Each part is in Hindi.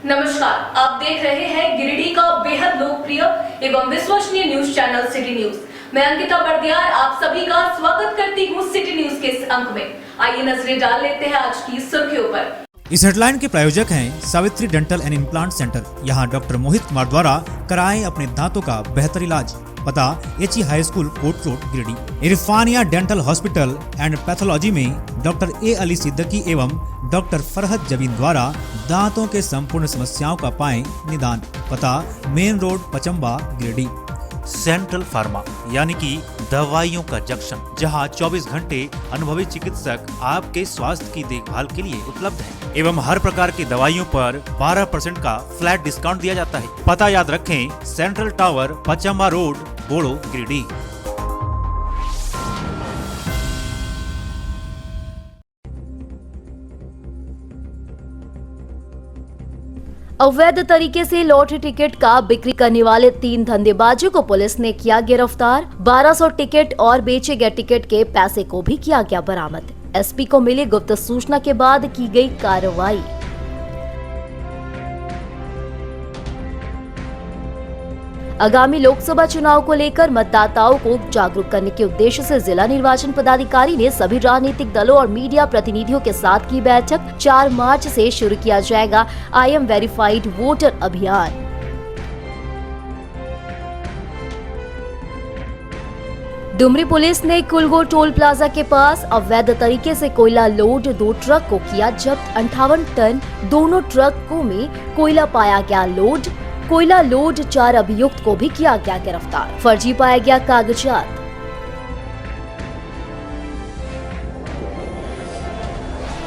नमस्कार, आप देख रहे हैं गिरिडीह का बेहद लोकप्रिय एवं विश्वसनीय न्यूज चैनल सिटी न्यूज। मैं अंकिता बर्दियार आप सभी का स्वागत करती हूँ सिटी न्यूज के इस अंक में। आइए नजरें डाल लेते हैं आज की सुर्खियों पर। इस हेडलाइन के प्रायोजक हैं Savitri dental and implant centre. यहाँ डॉक्टर मोहित कुमार द्वारा कराएं अपने दांतों का बेहतर इलाज। पता HE high school Kot road Giridih. Irfania dental hospital and pathology में डॉक्टर ए अली सिद्दीकी एवं डॉक्टर फरहत जबीन द्वारा दांतों के संपूर्ण समस्याओं का पाएं निदान। पता main road Pachamba Giridih. Central pharma यानी कि दवाइयों का जंक्शन, जहां 24 घंटे अनुभवी चिकित्सक आपके स्वास्थ्य की देखभाल के लिए उपलब्ध है एवं हर प्रकार की दवाइयों पर 12% का फ्लैट डिस्काउंट दिया जाता है। पता याद रखें, सेंट्रल टावर पचम्बा रोड बोड़ो गिरिडीह। अवैध तरीके से लॉटरी टिकट का बिक्री करने वाले 3 धंधेबाजों को पुलिस ने किया गिरफ्तार। 1200 टिकट और बेचे गए टिकट के पैसे को भी किया गया बरामद। एसपी को मिली गुप्त सूचना के बाद की गई कार्रवाई। आगामी लोकसभा चुनाव को लेकर मतदाताओं को जागरूक करने के उद्देश्य से जिला निर्वाचन पदाधिकारी ने सभी राजनीतिक दलों और मीडिया प्रतिनिधियों के साथ की बैठक। 4 मार्च से शुरू किया जाएगा आई एम वेरीफाइड वोटर अभियान। डुमरी पुलिस ने कुलगो टोल प्लाजा के पास अवैध तरीके से कोयला लोड 2 ट्रक को किया जब्त। 58 टन दोनों ट्रकों में कोयला पाया गया लोड। कोयला लोड 4 अभियुक्त को भी किया गया गिरफ्तार। फर्जी पाया गया कागजात।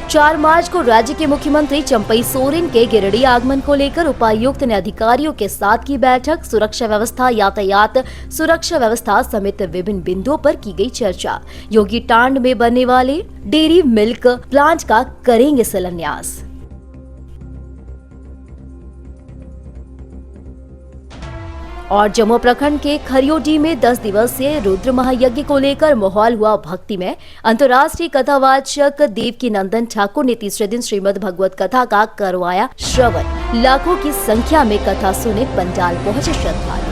चार मार्च को राज्य के मुख्यमंत्री चंपई सोरेन के गिरिडीह आगमन को लेकर उपायुक्त ने अधिकारियों के साथ की बैठक। सुरक्षा व्यवस्था, यातायात सुरक्षा व्यवस्था समेत विभिन्न बिंदुओं पर की गई चर्चा। योगी टांड में बनने वाले डेयरी मिल्क प्लांट का करेंगे शिलान्यास। और जम्मू प्रखंड के खरियोडी में 10 दिवसीय रुद्र महायज्ञ को लेकर माहौल हुआ भक्तिमय। अंतर्राष्ट्रीय कथावाचक देवकी नंदन ठाकुर ने तीसरे दिन श्रीमद् भगवत कथा का करवाया श्रवण। लाखों की संख्या में कथा सुने पंडाल पहुंचे श्रद्धालु।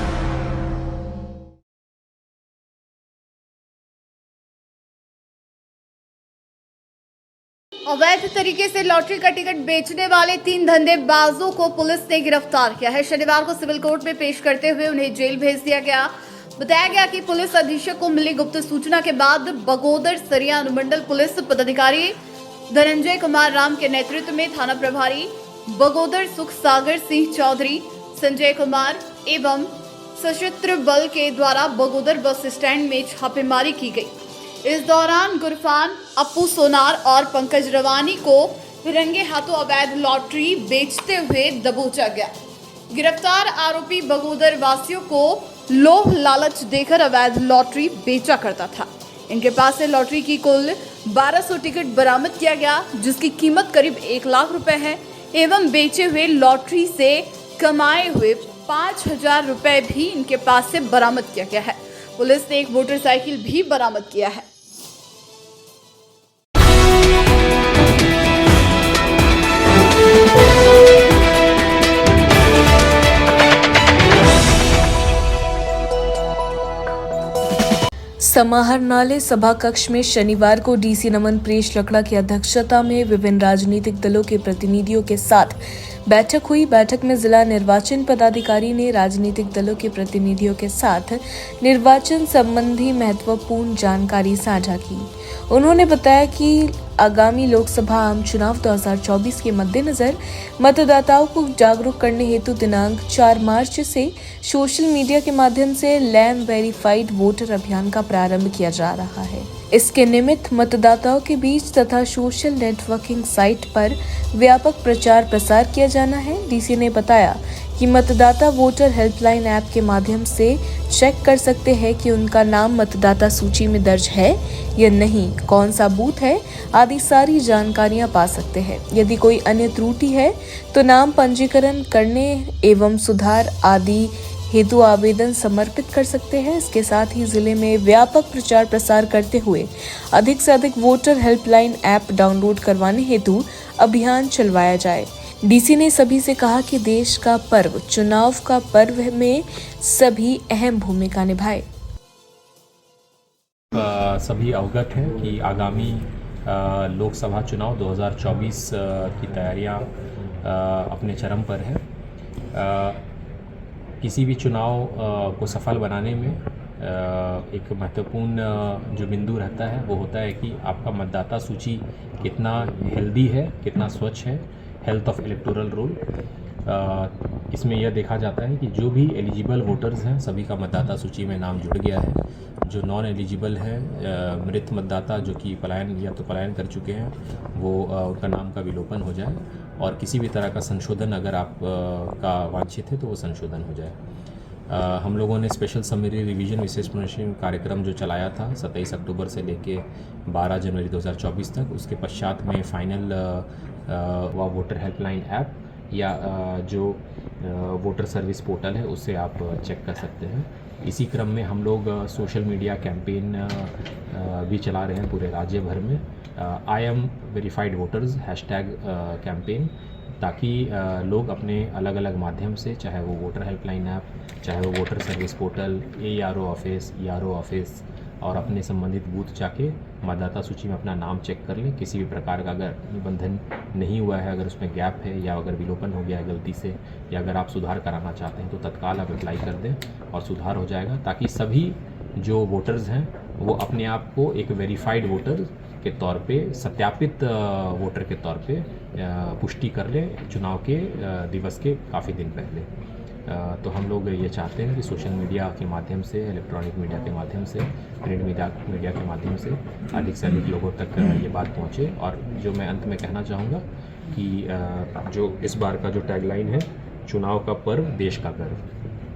अवैध तरीके से लॉटरी का टिकट बेचने वाले 3 धंधेबाजों को पुलिस ने गिरफ्तार किया है। शनिवार को सिविल कोर्ट में पेश करते हुए उन्हें जेल भेज दिया गया। बताया गया कि पुलिस अधीक्षक को मिली गुप्त सूचना के बाद बगोदर सरिया अनुमंडल पुलिस पदाधिकारी धनंजय कुमार राम के नेतृत्व में थाना प्रभारी बगोदर सुख सागर सिंह चौधरी, संजय कुमार एवं सशस्त्र बल के द्वारा बगोदर बस स्टैंड में छापेमारी की गई। इस दौरान गुरफान, अप्पू सोनार और पंकज रवानी को रंगे हाथों अवैध लॉटरी बेचते हुए दबोचा गया। गिरफ्तार आरोपी बगोदर वासियों को लोभ लालच देकर अवैध लॉटरी बेचा करता था। इनके पास से लॉटरी की कुल 1200 टिकट बरामद किया गया, जिसकी कीमत करीब 1 लाख रुपए है एवं बेचे हुए लॉटरी से कमाए हुए 5000 रुपए भी इनके पास से बरामद किया गया है। पुलिस ने एक मोटरसाइकिल भी बरामद किया है। समाहरणालय सभा कक्ष में शनिवार को डीसी नमन प्रेष लकड़ा की अध्यक्षता में विभिन्न राजनीतिक दलों के प्रतिनिधियों के साथ बैठक हुई। बैठक में जिला निर्वाचन पदाधिकारी ने राजनीतिक दलों के प्रतिनिधियों के साथ निर्वाचन संबंधी महत्वपूर्ण जानकारी साझा की। उन्होंने बताया कि आगामी लोकसभा आम चुनाव 2024 के मद्देनजर मतदाताओं को जागरूक करने हेतु दिनांक 4 मार्च से सोशल मीडिया के माध्यम से लैम वेरीफाइड वोटर अभियान का प्रारंभ किया जा रहा है। इसके निमित्त मतदाताओं के बीच तथा सोशल नेटवर्किंग साइट पर व्यापक प्रचार प्रसार किया जाना है। डीसी ने बताया कि मतदाता वोटर हेल्पलाइन ऐप के माध्यम से चेक कर सकते हैं कि उनका नाम मतदाता सूची में दर्ज है या नहीं, कौन सा बूथ है आदि सारी जानकारियां पा सकते हैं। यदि कोई अन्य त्रुटि है तो नाम पंजीकरण करने एवं सुधार आदि हेतु आवेदन समर्पित कर सकते हैं। इसके साथ ही जिले में व्यापक प्रचार प्रसार करते हुए अधिक से अधिक वोटर हेल्पलाइन ऐप डाउनलोड करवाने हेतु अभियान चलवाया जाए। डीसी ने सभी से कहा कि देश का पर्व चुनाव का पर्व में सभी अहम भूमिका निभाए। सभी अवगत हैं कि आगामी लोकसभा चुनाव 2024 की तैयारियां अपने चरम पर है। किसी भी चुनाव को सफल बनाने में एक महत्वपूर्ण जो बिंदु रहता है वो होता है कि आपका मतदाता सूची कितना हेल्दी है, कितना स्वच्छ है, हेल्थ ऑफ इलेक्टोरल रोल। इसमें यह देखा जाता है कि जो भी एलिजिबल वोटर्स हैं सभी का मतदाता सूची में नाम जुड़ गया है। जो नॉन एलिजिबल हैं, मृत मतदाता जो कि पलायन कर चुके हैं, वो उनका नाम का विलोपन हो जाए और किसी भी तरह का संशोधन अगर आप का वांछित है तो वो संशोधन हो जाए। हम लोगों ने स्पेशल समरी रिवीजन विशेष पुनरीक्षण कार्यक्रम जो चलाया था 27 अक्टूबर से लेके 12 जनवरी 2024 तक, उसके पश्चात में फाइनल वोटर हेल्पलाइन ऐप या जो वोटर सर्विस पोर्टल है उससे आप चेक कर सकते हैं। इसी क्रम में हम लोग सोशल मीडिया कैंपेन भी चला रहे हैं पूरे राज्य भर में। I am verified voters hashtag campaign, ताकि लोग अपने अलग अलग माध्यम से, चाहे वो वोटर हेल्पलाइन ऐप, चाहे वो voter service portal, ARO office, ERO office और अपने संबंधित बूथ जाके मतदाता सूची में अपना नाम चेक कर लें। किसी भी प्रकार का अगर निबंधन नहीं हुआ है, अगर उसमें गैप है या अगर विलोपन हो गया है गलती से, या अगर आप सुधार कराना चाहते हैं तो तत्काल आप अप्लाई कर दें और सुधार हो जाएगा, ताकि सभी जो वोटर्स हैं वो अपने आप को एक वेरीफाइड वोटर के तौर पे, सत्यापित वोटर के तौर पे पुष्टि कर लें चुनाव के दिवस के काफ़ी दिन पहले। तो हम लोग ये चाहते हैं कि सोशल मीडिया के माध्यम से, इलेक्ट्रॉनिक मीडिया के माध्यम से, प्रिंट मीडिया के माध्यम से अधिक लोगों तक ये बात पहुँचे। और जो मैं अंत में कहना चाहूँगा कि जो इस बार का जो टैगलाइन है, चुनाव का पर्व देश का गर्व,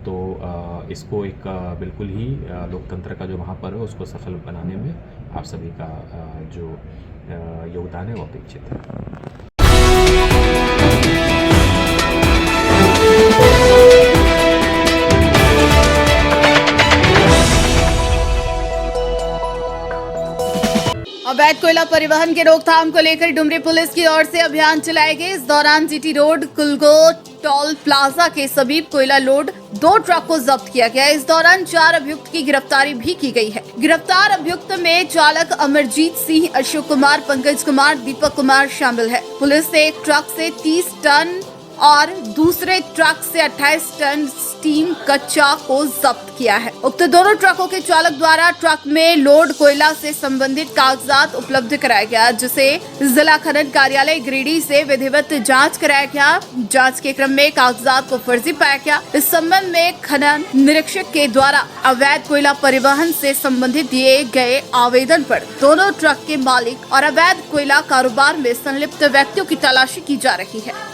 तो इसको एक बिल्कुल ही लोकतंत्र का जो महापर्व है उसको सफल बनाने में आप सभी का जो योगदान है वो अपेक्षित है। अवैध कोयला परिवहन के रोकथाम को लेकर डुमरी पुलिस की ओर से अभियान चलाए गए। इस दौरान जीटी रोड कुलगो टोल प्लाजा के समीप कोयला लोड 2 ट्रक को जब्त किया गया। इस दौरान 4 अभियुक्त की गिरफ्तारी भी की गई है। गिरफ्तार अभियुक्त में चालक अमरजीत सिंह, अशोक कुमार, पंकज कुमार, दीपक कुमार शामिल है। पुलिस ने एक ट्रक से 30 टन और दूसरे ट्रक से 28 टन स्टीम कच्चा को जब्त किया है। उक्त दोनों ट्रकों के चालक द्वारा ट्रक में लोड कोयला से संबंधित कागजात उपलब्ध कराया गया, जिसे जिला खनन कार्यालय गिरिडीह से विधिवत जांच कराया गया। जांच के क्रम में कागजात को फर्जी पाया गया। इस संबंध में खनन निरीक्षक के द्वारा अवैध कोयला परिवहन से संबंधित दिए गए आवेदन पर दोनों ट्रक के मालिक और अवैध कोयला कारोबार में संलिप्त व्यक्तियों की तलाशी की जा रही है।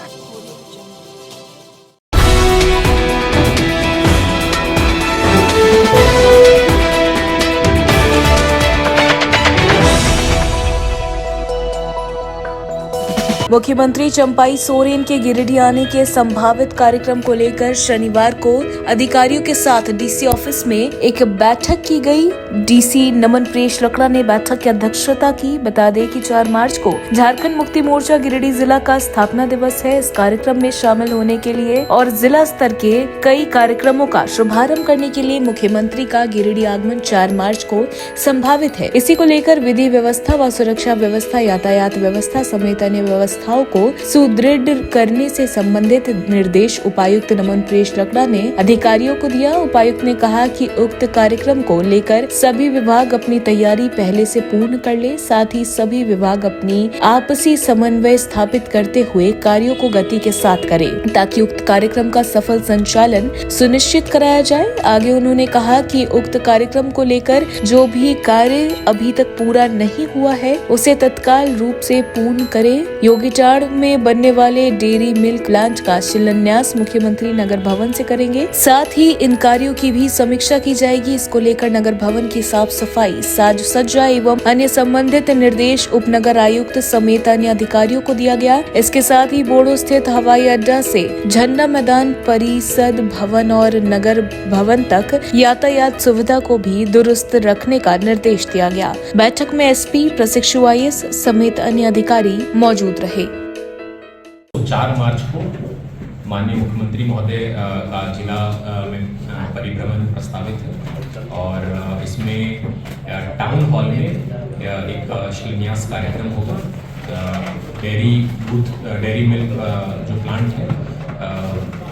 मुख्यमंत्री चंपाई सोरेन के गिरिडीह आने के संभावित कार्यक्रम को लेकर शनिवार को अधिकारियों के साथ डीसी ऑफिस में एक बैठक की गई। डीसी नमन प्रेष लकड़ा ने बैठक की अध्यक्षता की। बता दें कि 4 मार्च को झारखंड मुक्ति मोर्चा गिरिडीह जिला का स्थापना दिवस है। इस कार्यक्रम में शामिल होने के लिए और जिला स्तर के कई कार्यक्रमों का शुभारंभ करने के लिए मुख्यमंत्री का गिरिडीह आगमन 4 मार्च को संभावित है। इसी को लेकर विधि व्यवस्था व सुरक्षा व्यवस्था, यातायात व्यवस्था समेत अन्य व्यवस्थाओं को सुदृढ़ करने से संबंधित निर्देश उपायुक्त नमन प्रेष लकड़ा ने अधिकारियों को दिया। उपायुक्त ने कहा कि उक्त कार्यक्रम को लेकर सभी विभाग अपनी तैयारी पहले से पूर्ण कर ले, साथ ही सभी विभाग अपनी आपसी समन्वय स्थापित करते हुए कार्यों को गति के साथ करें, ताकि उक्त कार्यक्रम का सफल संचालन सुनिश्चित कराया जाए। आगे उन्होंने कहा कि उक्त कार्यक्रम को लेकर जो भी कार्य अभी तक पूरा नहीं हुआ है उसे तत्काल रूप से पूर्ण करें। योगीचाड़ में बनने वाले डेयरी मिल्क प्लांट का शिलान्यास मुख्यमंत्री नगर भवन से करेंगे। साथ ही इन कार्यों की भी समीक्षा की जाएगी। इसको लेकर नगर भवन की साफ सफाई, साज सज्जा एवं अन्य संबंधित निर्देश उपनगर आयुक्त समेत अन्य अधिकारियों को दिया गया। इसके साथ ही बोड़ो स्थित हवाई अड्डा से झंडा मैदान, परिषद भवन और नगर भवन तक यातायात सुविधा को भी दुरुस्त रखने का निर्देश दिया गया। बैठक में SP, प्रशिक्षु IAS समेत अन्य अधिकारी मौजूद रहे। 4 मार्च को माननीय मुख्यमंत्री महोदय का जिला में परिभ्रमण प्रस्तावित है और इसमें टाउन हॉल में एक शिलान्यास कार्यक्रम होगा। डेयरी मिल्क जो प्लांट है,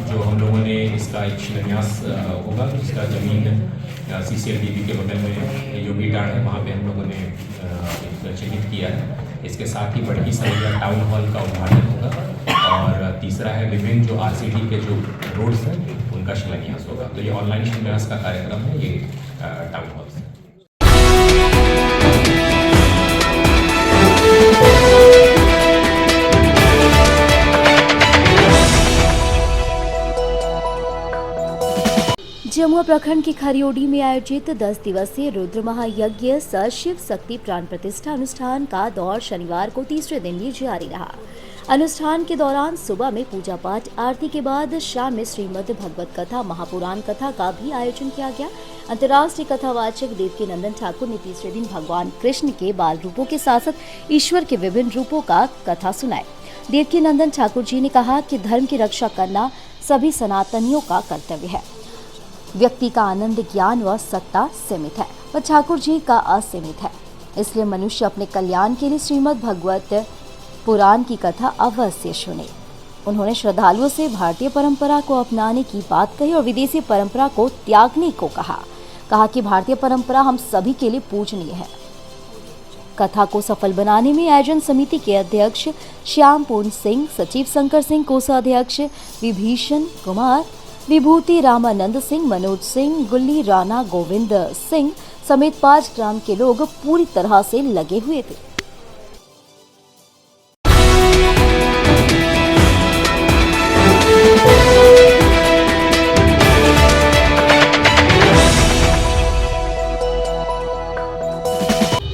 जो हम लोगों ने इसका एक शिलान्यास होगा, जिसका जमीन CCLDB के बगल में योगी डांड है, वहाँ पे हम लोगों ने एक चिन्हित किया है। इसके साथ ही बड़की सरैया टाउन हॉल का उद्घाटन होगा और तीसरा है विभिन्न जो RCD के जो रोड्स हैं उनका शिलान्यास होगा। तो ये ऑनलाइन शिलान्यास का कार्यक्रम है ये टाउन हॉल से। जमुआ प्रखंड की खरियोडी में आयोजित 10 दिवसीय रुद्र महायज्ञ शिव शक्ति प्राण प्रतिष्ठा अनुष्ठान का दौर शनिवार को तीसरे दिन भी जारी रहा। अनुष्ठान के दौरान सुबह में पूजा पाठ, आरती के बाद शाम में श्रीमद् भगवत कथा महापुराण कथा का भी आयोजन किया गया। अंतर्राष्ट्रीय कथावाचक देवकीनंदन ठाकुर ने तीसरे दिन भगवान कृष्ण के बाल रूपों के साथ साथ ईश्वर के विभिन्न रूपों का कथा सुनाई। देवकीनंदन ठाकुर जी ने कहा कि धर्म की रक्षा करना सभी सनातनियों का कर्तव्य है। व्यक्ति का आनंद, ज्ञान व सत्ता सीमित है, पर ठाकुर जी का असीमित है। इसलिए मनुष्य अपने कल्याण के लिए श्रीमद् भगवत पुराण की कथा अवश्य सुने। उन्होंने श्रद्धालुओं से भारतीय परंपरा को अपनाने की बात कही और विदेशी परंपरा को त्यागने को कहा कि भारतीय परंपरा हम सभी के लिए पूजनीय है। कथा को सफल बनाने में आयोजन समिति के अध्यक्ष श्याम पूर्ण सिंह, सचिव शंकर सिंह, कोषाध्यक्ष विभीषण कुमार, विभूति रामानंद सिंह, मनोज सिंह, गुल्ली राणा, गोविंद सिंह समेत 5 ग्राम के लोग पूरी तरह से लगे हुए थे।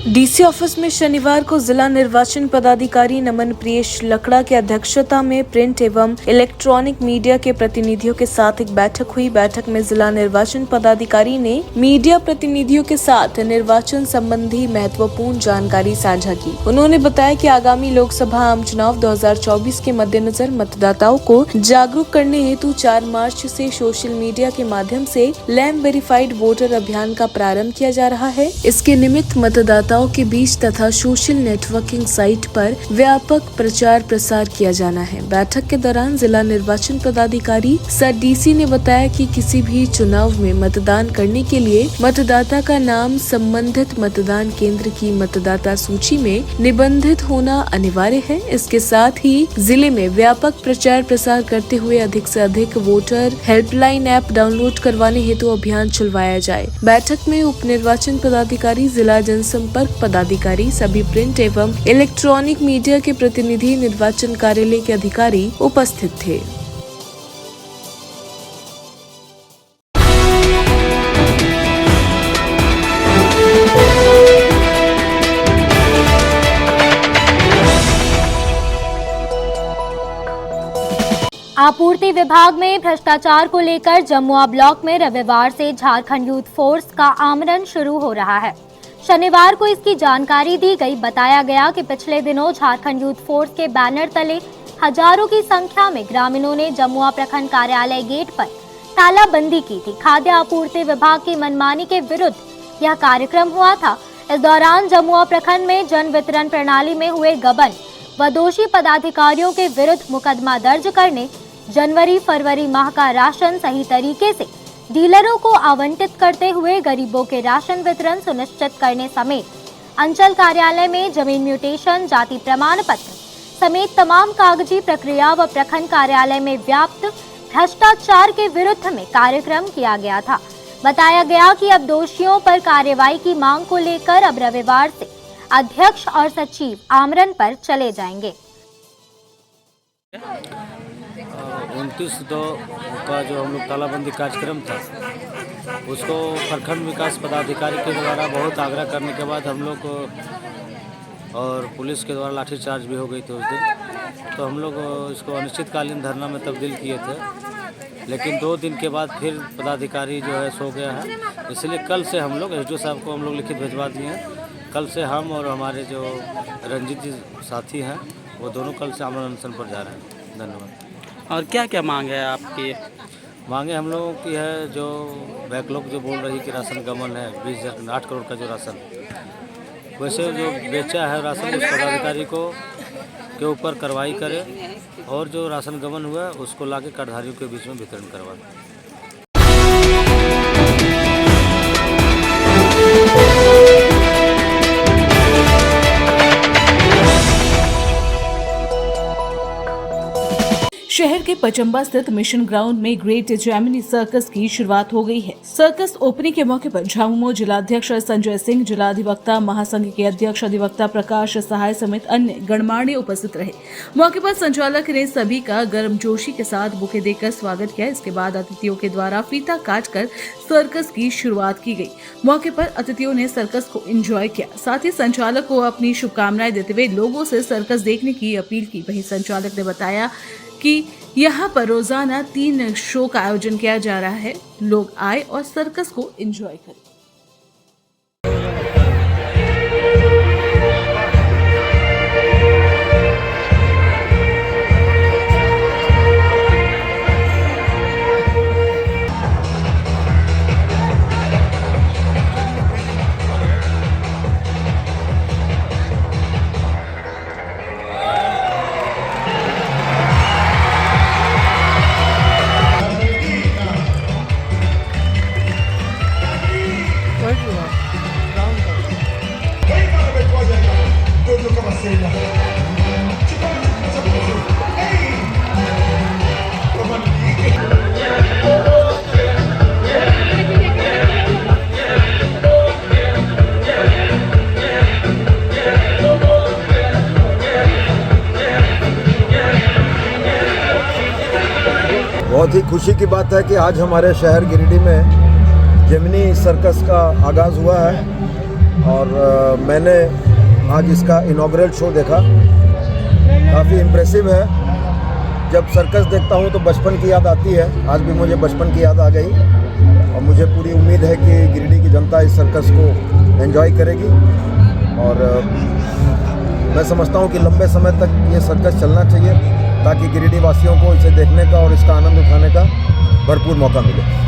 डीसी ऑफिस में शनिवार को जिला निर्वाचन पदाधिकारी नमन प्रियेश लकड़ा की अध्यक्षता में प्रिंट एवं इलेक्ट्रॉनिक मीडिया के प्रतिनिधियों के साथ एक बैठक हुई। बैठक में जिला निर्वाचन पदाधिकारी ने मीडिया प्रतिनिधियों के साथ निर्वाचन संबंधी महत्वपूर्ण जानकारी साझा की। उन्होंने बताया कि आगामी लोकसभा आम चुनाव 2024 के मद्देनजर मतदाताओं को जागरूक करने हेतु 4 मार्च से सोशल मीडिया के माध्यम से लैंप वेरीफाइड वोटर अभियान का प्रारंभ किया जा रहा है। इसके निमित्त मतदाताओं के बीच तथा सोशल नेटवर्किंग साइट पर व्यापक प्रचार प्रसार किया जाना है। बैठक के दौरान जिला निर्वाचन पदाधिकारी सर डीसी ने बताया कि किसी भी चुनाव में मतदान करने के लिए मतदाता का नाम संबंधित मतदान केंद्र की मतदाता सूची में निबंधित होना अनिवार्य है। इसके साथ ही जिले में व्यापक प्रचार प्रसार करते हुए अधिक से अधिक वोटर हेल्पलाइन ऐप डाउनलोड करवाने हेतु अभियान चलवाया जाए। बैठक में उप निर्वाचन पदाधिकारी, जिला जनसंपर्क पदाधिकारी, सभी प्रिंट एवं इलेक्ट्रॉनिक मीडिया के प्रतिनिधि, निर्वाचन कार्यालय के अधिकारी उपस्थित थे। आपूर्ति विभाग में भ्रष्टाचार को लेकर जमुआ ब्लॉक में रविवार से झारखंड यूथ फोर्स का आमरण शुरू हो रहा है। शनिवार को इसकी जानकारी दी गई। बताया गया कि पिछले दिनों झारखंड यूथ फोर्स के बैनर तले हजारों की संख्या में ग्रामीणों ने जमुआ प्रखंड कार्यालय गेट पर तालाबंदी की थी। खाद्य आपूर्ति विभाग की मनमानी के विरुद्ध यह कार्यक्रम हुआ था। इस दौरान जमुआ प्रखंड में जन वितरण प्रणाली में हुए गबन व दोषी पदाधिकारियों के विरुद्ध मुकदमा दर्ज करने, जनवरी-फरवरी माह का राशन सही तरीके से डीलरों को आवंटित करते हुए गरीबों के राशन वितरण सुनिश्चित करने समेत अंचल कार्यालय में जमीन म्यूटेशन, जाति प्रमाण पत्र समेत तमाम कागजी प्रक्रिया व प्रखंड कार्यालय में व्याप्त भ्रष्टाचार के विरुद्ध में कार्यक्रम किया गया था। बताया गया कि अब दोषियों पर कार्रवाई की मांग को लेकर अब रविवार से अध्यक्ष और सचिव आमरण पर चले जाएंगे। 29/2 का जो हम लोग तालाबंदी कार्यक्रम था, उसको प्रखंड विकास पदाधिकारी के द्वारा बहुत आग्रह करने के बाद हम लोग और पुलिस के द्वारा लाठीचार्ज भी हो गई थी उस दिन। तो हम लोग इसको अनिश्चितकालीन धरना में तब्दील किए थे, लेकिन 2 दिन के बाद फिर पदाधिकारी जो है सो गया है। इसलिए कल से हम लोग SDO साहब को हम लोग लिखित भिजवा दिए हैं। कल से हम और हमारे जो रंजीत जी साथी हैं वो दोनों कल से आमरण अनशन पर जा रहे हैं। धन्यवाद। और क्या क्या मांग है आपकी? मांगे हम लोगों की है, जो बैकलॉग जो बोल रही कि राशन गमन है 8 करोड़ का जो राशन, वैसे जो बेचा है राशन उस पदाधिकारी को के ऊपर कार्रवाई करे और जो राशन गमन हुआ है उसको लाके कार्डधारियों के बीच में वितरण करवाए। शहर के पचम्बा स्थित मिशन ग्राउंड में ग्रेट जैमिनी सर्कस की शुरुआत हो गई है। सर्कस ओपनिंग के मौके पर झामुमो जिलाध्यक्ष संजय सिंह, जिला अधिवक्ता महासंघ के अध्यक्ष अधिवक्ता प्रकाश सहाय समेत अन्य गणमान्य उपस्थित रहे। मौके पर संचालक ने सभी का गर्मजोशी के साथ बुके देकर स्वागत किया। इसके बाद अतिथियों के द्वारा फीता काटकर सर्कस की शुरुआत की गई। मौके पर अतिथियों ने सर्कस को एंजॉय किया। साथ ही संचालक को अपनी शुभकामनाएं देते हुए लोगों से सर्कस देखने की अपील की। वहीं संचालक ने बताया कि यहाँ पर रोजाना 3 शो का आयोजन किया जा रहा है। लोग आए और सर्कस को एंजॉय करें। बहुत ही खुशी की बात है कि आज हमारे शहर गिरिडीह में जेमिनी सर्कस का आगाज़ हुआ है और मैंने आज इसका इनॉग्रेट शो देखा। काफ़ी इम्प्रेसिव है। जब सर्कस देखता हूँ तो बचपन की याद आती है। आज भी मुझे बचपन की याद आ गई और मुझे पूरी उम्मीद है कि गिरिडीह की जनता इस सर्कस को एंजॉय करेगी और मैं समझता हूँ कि लंबे समय तक ये सर्कस चलना चाहिए ताकि गिरिडीह वासियों को इसे देखने का और इसका आनंद उठाने का भरपूर मौका मिले।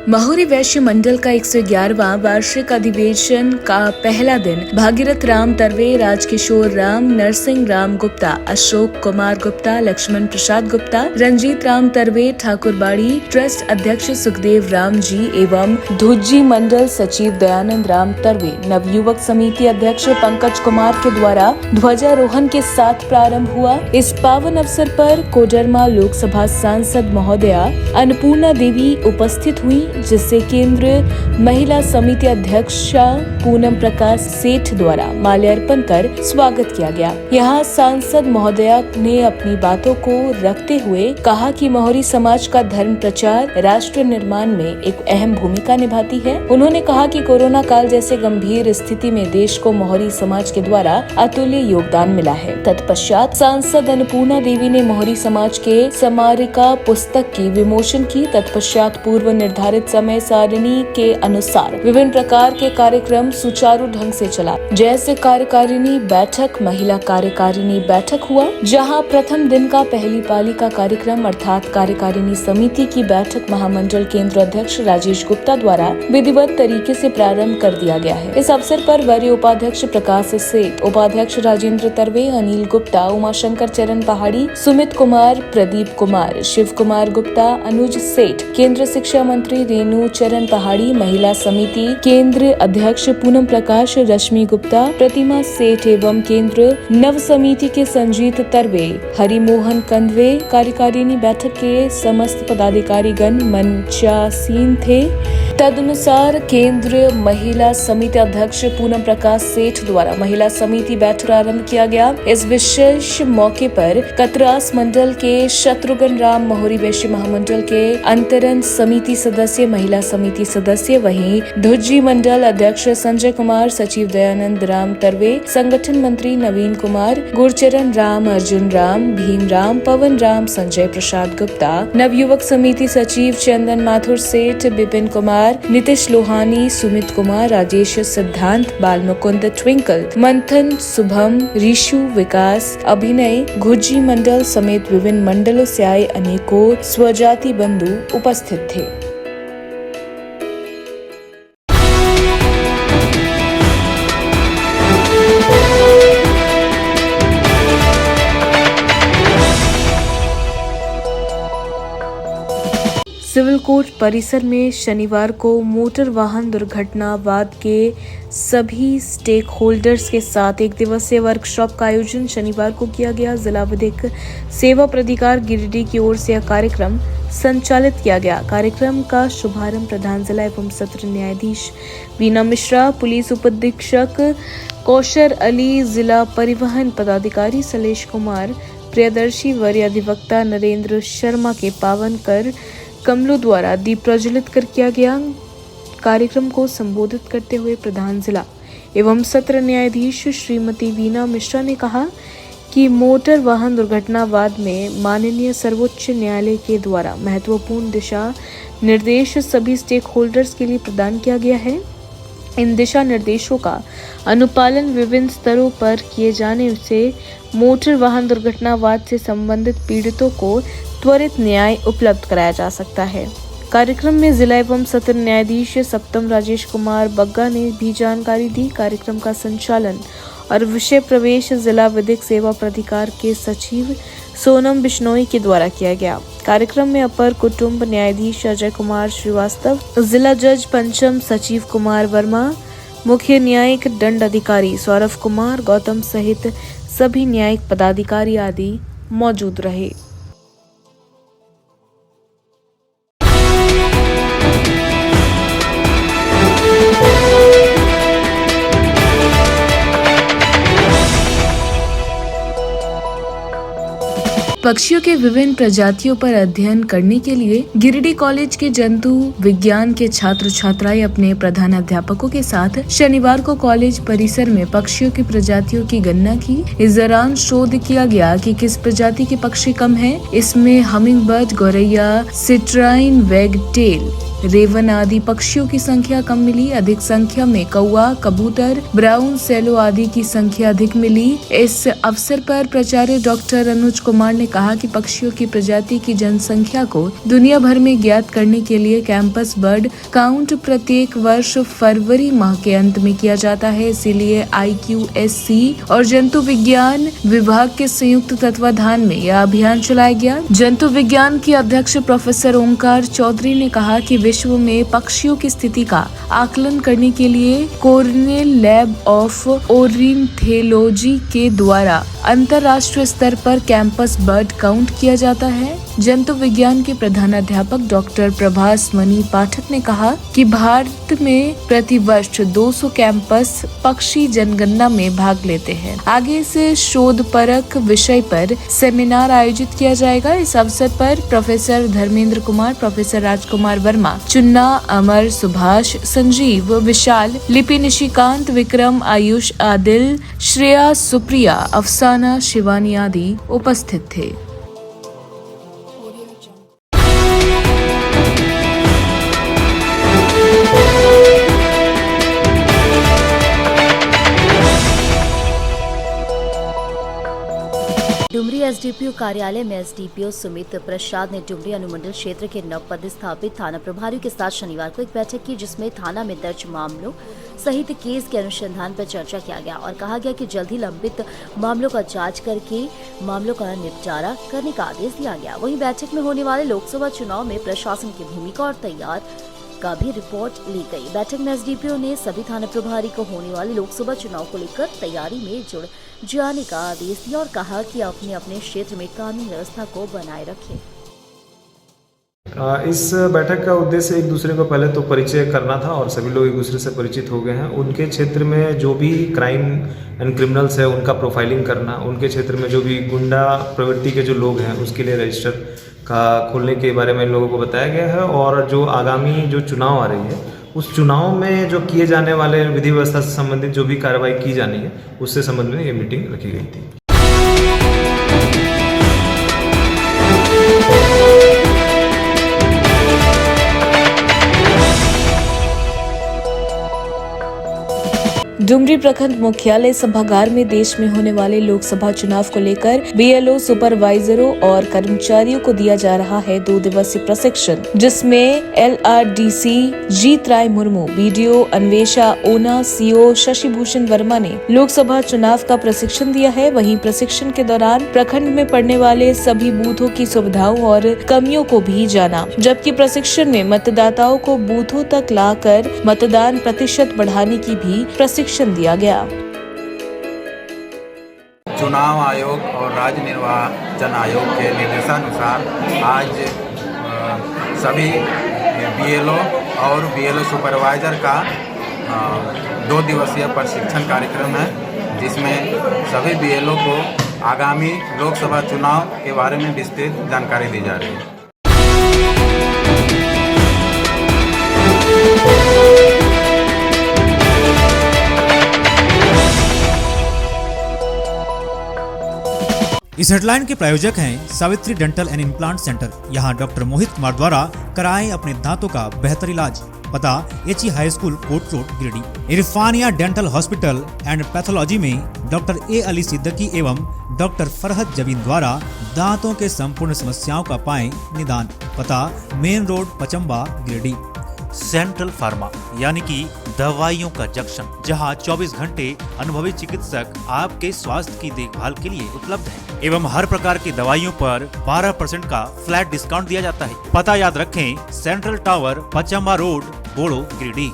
महुरी वैश्य मंडल का 111वां वार्षिक अधिवेशन का पहला दिन भागीरथ राम तरवे, राजकिशोर राम, नरसिंह राम गुप्ता, अशोक कुमार गुप्ता, लक्ष्मण प्रसाद गुप्ता, रंजीत राम तरवे, ठाकुरबाड़ी ट्रस्ट अध्यक्ष सुखदेव राम जी एवं धुज्जी मंडल सचिव दयानंद राम तरवे, नवयुवक समिति अध्यक्ष पंकज कुमार के द्वारा ध्वजारोहण के साथ प्रारंभ हुआ। इस पावन अवसर पर कोडरमा लोकसभा सांसद महोदया अन्नपूर्णा देवी उपस्थित हुई, जिससे केंद्रीय महिला समिति अध्यक्षा पूनम प्रकाश सेठ द्वारा माल्यार्पण कर स्वागत किया गया। यहाँ सांसद महोदया ने अपनी बातों को रखते हुए कहा कि मौर्य समाज का धर्म प्रचार राष्ट्र निर्माण में एक अहम भूमिका निभाती है। उन्होंने कहा कि कोरोना काल जैसे गंभीर स्थिति में देश को मौर्य समाज के द्वारा अतुल्य योगदान मिला है। तत्पश्चात सांसद अन्नपूर्णा देवी ने मौर्य समाज के स्मारिका पुस्तक की विमोचन की। तत्पश्चात पूर्व निर्धारित समय सारणी के अनुसार विभिन्न प्रकार के कार्यक्रम सुचारू ढंग से चला, जैसे कार्यकारिणी बैठक, महिला कार्यकारिणी बैठक हुआ, जहां प्रथम दिन का पहली पाली का कार्यक्रम अर्थात कार्यकारिणी समिति की बैठक महामंडल केंद्र अध्यक्ष राजेश गुप्ता द्वारा विधिवत तरीके से प्रारंभ कर दिया गया है। इस अवसर पर वरीय उपाध्यक्ष प्रकाश सेठ, उपाध्यक्ष राजेंद्र तरवे, अनिल गुप्ता, उमाशंकर चरण पहाड़ी, सुमित कुमार, प्रदीप कुमार, शिव कुमार गुप्ता, अनुज सेठ, केंद्र शिक्षा मंत्री रेणु चरण पहाड़ी, महिला समिति केंद्र अध्यक्ष पूनम प्रकाश, रश्मि गुप्ता, प्रतिमा सेठ एवं केंद्र नव समिति के संजीत तरवे, हरिमोहन कंदवे, कार्यकारिणी बैठक के समस्त पदाधिकारी गण मंचासीन थे। तदनुसार केंद्रीय महिला समिति अध्यक्ष पूनम प्रकाश सेठ द्वारा महिला समिति बैठक आरंभ किया गया। इस विशेष मौके पर कतरास मंडल के शत्रुघ्न राम, महुरी वैश्य महामंडल के अंतरण समिति सदस्य के महिला समिति सदस्य, वहीं धुज्जी मंडल अध्यक्ष संजय कुमार, सचिव दयानंद राम तरवे, संगठन मंत्री नवीन कुमार, गुरचरण राम, अर्जुन राम, भीम राम, पवन राम, संजय प्रसाद गुप्ता, नवयुवक समिति सचिव चंदन माथुर सेठ, विपिन कुमार, नीतीश लोहानी, सुमित कुमार, राजेश सिद्धांत, बालमुकुंद ट्विंकल, मंथन, शुभम, ऋषु, विकास, अभिनय, घुज्जी मंडल समेत विभिन्न मंडलों से आए अनेकों स्वजाति बंधु उपस्थित थे। सिविल कोर्ट परिसर में शनिवार को मोटर वाहन दुर्घटनावाद के सभी स्टेक होल्डर्स के साथ एक दिवसीय वर्कशॉप का आयोजन शनिवार को किया गया। जिला विधिक सेवा प्राधिकार गिरिडीह की ओर से यह कार्यक्रम संचालित किया गया। कार्यक्रम का शुभारंभ प्रधान जिला एवं सत्र न्यायाधीश वीना मिश्रा, पुलिस उपाधीक्षक कौशर अली, जिला परिवहन पदाधिकारी सलेश कुमार, प्रियदर्शी वरीय अधिवक्ता नरेंद्र शर्मा के पावन कर कमलों द्वारा दीप प्रज्वलित कर किया गया। कार्यक्रम को संबोधित करते हुए प्रधान जिला एवं सत्र न्यायाधीश श्रीमती वीना मिश्रा ने कहा कि मोटर वाहन दुर्घटनावाद में माननीय सर्वोच्च न्यायालय के द्वारा महत्वपूर्ण दिशा निर्देश सभी स्टेक होल्डर्स के लिए प्रदान किया गया है। इन दिशा निर्देशों का अनुपालन विभिन्न स्तरों पर किए जाने से मोटर वाहन दुर्घटनावाद से संबंधित पीड़ितों को त्वरित न्याय उपलब्ध कराया जा सकता है। कार्यक्रम में जिला एवं सत्र न्यायाधीश सप्तम राजेश कुमार बग्गा ने भी जानकारी दी। कार्यक्रम का संचालन और विषय प्रवेश जिला विधिक सेवा प्राधिकार के सचिव सोनम बिश्नोई के द्वारा किया गया। कार्यक्रम में अपर कुटुंब न्यायाधीश अजय कुमार श्रीवास्तव, जिला जज पंचम सचिव कुमार वर्मा, मुख्य न्यायिक दंड अधिकारी सौरभ कुमार गौतम सहित सभी न्यायिक पदाधिकारी आदि मौजूद रहे। पक्षियों के विभिन्न प्रजातियों पर अध्ययन करने के लिए गिरिडीह कॉलेज के जंतु विज्ञान के छात्र छात्राएं अपने प्रधानाध्यापकों के साथ शनिवार को कॉलेज परिसर में पक्षियों की प्रजातियों की गणना की। इस दौरान शोध किया गया कि किस प्रजाति के पक्षी कम हैं। इसमें हमिंग बर्ड, गौरैया, सिट्राइन, वैगटेल, रेवन आदि पक्षियों की संख्या कम मिली। अधिक संख्या में कौवा, कबूतर, ब्राउन सेलो आदि की संख्या अधिक मिली। इस अवसर पर प्राचार्य डॉक्टर अनुज कुमार ने कहा कि पक्षियों की प्रजाति की जनसंख्या को दुनिया भर में ज्ञात करने के लिए कैंपस बर्ड काउंट प्रत्येक वर्ष फरवरी माह के अंत में किया जाता है। इसीलिए IQSC और जंतु विज्ञान विभाग के संयुक्त तत्वाधान में यह अभियान चलाया गया। जंतु विज्ञान के अध्यक्ष प्रोफेसर ओमकार चौधरी ने कहा कि विश्व में पक्षियों की स्थिति का आकलन करने के लिए कॉर्नेल लैब ऑफ ओरिनथोलॉजी के द्वारा अंतर्राष्ट्रीय स्तर पर कैंपस बर्ड काउंट किया जाता है। जंतु विज्ञान के प्रधानाध्यापक डॉक्टर प्रभास मणि पाठक ने कहा कि भारत में प्रति वर्ष 200 कैंपस पक्षी जनगणना में भाग लेते हैं। आगे से शोध परक विषय पर सेमिनार आयोजित किया जाएगा। इस अवसर पर प्रोफेसर धर्मेंद्र कुमार, प्रोफेसर राजकुमार वर्मा, चुन्ना, अमर, सुभाष, संजीव, विशाल, लिपि, निशिकांत, विक्रम, आयुष, आदिल, श्रेया, सुप्रिया, अफसाना, शिवानी आदि उपस्थित थे। डुमरी एसडीपीओ कार्यालय में एसडीपीओ सुमित प्रसाद ने डुमरी अनुमंडल क्षेत्र के नवपदस्थापित थाना प्रभारियों के साथ शनिवार को एक बैठक की, जिसमें थाना में दर्ज मामलों सहित केस के अनुसंधान पर चर्चा किया गया और कहा गया कि जल्द ही लंबित मामलों का जांच करके मामलों का निपटारा करने का आदेश दिया गया। वहीं बैठक में होने वाले लोकसभा चुनाव में प्रशासन की भूमिका और तैयार का भी रिपोर्ट ली गई। बैठक में एसडीपीओ ने सभी थाना प्रभारी को होने वाले लोकसभा चुनाव को लेकर तैयारी में जुड़ जाने का आदेश दिया और कहा कि अपने अपने क्षेत्र में कानून व्यवस्था को बनाए रखें। इस बैठक का उद्देश्य एक दूसरे को पहले तो परिचय करना था और सभी लोग एक दूसरे से परिचित हो गए हैं। उनके क्षेत्र में जो भी क्राइम एंड क्रिमिनल्स है उनका प्रोफाइलिंग करना, उनके क्षेत्र में जो भी गुंडा प्रवृत्ति के जो लोग हैं उसके लिए रजिस्टर का खोलने के बारे में लोगों को बताया गया है और जो आगामी जो चुनाव आ रही है उस चुनाव में जो किए जाने वाले विधि व्यवस्था से संबंधित जो भी कार्रवाई की जानी है उससे संबंध में ये मीटिंग रखी गई थी। डुमरी प्रखंड मुख्यालय सभागार में देश में होने वाले लोकसभा चुनाव को लेकर बीएलओ सुपरवाइजरों और कर्मचारियों को दिया जा रहा है 2 दिवसीय प्रशिक्षण, जिसमें एलआरडीसी जीत राय मुर्मू, बीडीओ अन्वेषा ओना, सीओ शशि भूषण वर्मा ने लोकसभा चुनाव का प्रशिक्षण दिया है। वहीं प्रशिक्षण के दौरान प्रखंड में पड़ने वाले सभी बूथों की सुविधाओं और कमियों को भी जाना, जबकि प्रशिक्षण में मतदाताओं को बूथों तक लाकर मतदान प्रतिशत बढ़ाने की भी प्रशिक्षण दिया गया। चुनाव आयोग और राज्य निर्वाचन आयोग के निर्देशानुसार आज सभी बीएलओ और बीएलओ सुपरवाइजर का 2 दिवसीय प्रशिक्षण कार्यक्रम है, जिसमें सभी बीएलओ को आगामी लोकसभा चुनाव के बारे में विस्तृत जानकारी दी जा रही है। इस हेडलाइन के प्रायोजक हैं Savitri dental and implant centre. यहाँ डॉक्टर मोहित कुमार द्वारा कराएं अपने दांतों का बेहतर इलाज। पता HE high school Kot road Giridih. Irfania dental hospital and pathology में डॉक्टर ए अली सिद्दीकी एवं डॉक्टर फरहत जबीन द्वारा दांतों के संपूर्ण समस्याओं का पाएं निदान। पता main road Pachamba Giridih. Central pharma यानी कि दवाइयों का जंक्शन, जहां 24 घंटे अनुभवी चिकित्सक आपके स्वास्थ्य की देखभाल के लिए उपलब्ध है एवं हर प्रकार की दवाइयों पर 12% का फ्लैट डिस्काउंट दिया जाता है। पता याद रखें, सेंट्रल टावर, पचम्बा रोड, बोड़ो, गिरिडीह।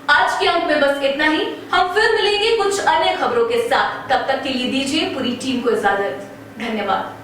आज के अंक में बस इतना ही। हम फिर मिलेंगे कुछ अन्य खबरों के साथ। तब तक के लिए दीजिए पूरी टीम को इजाजत। धन्यवाद।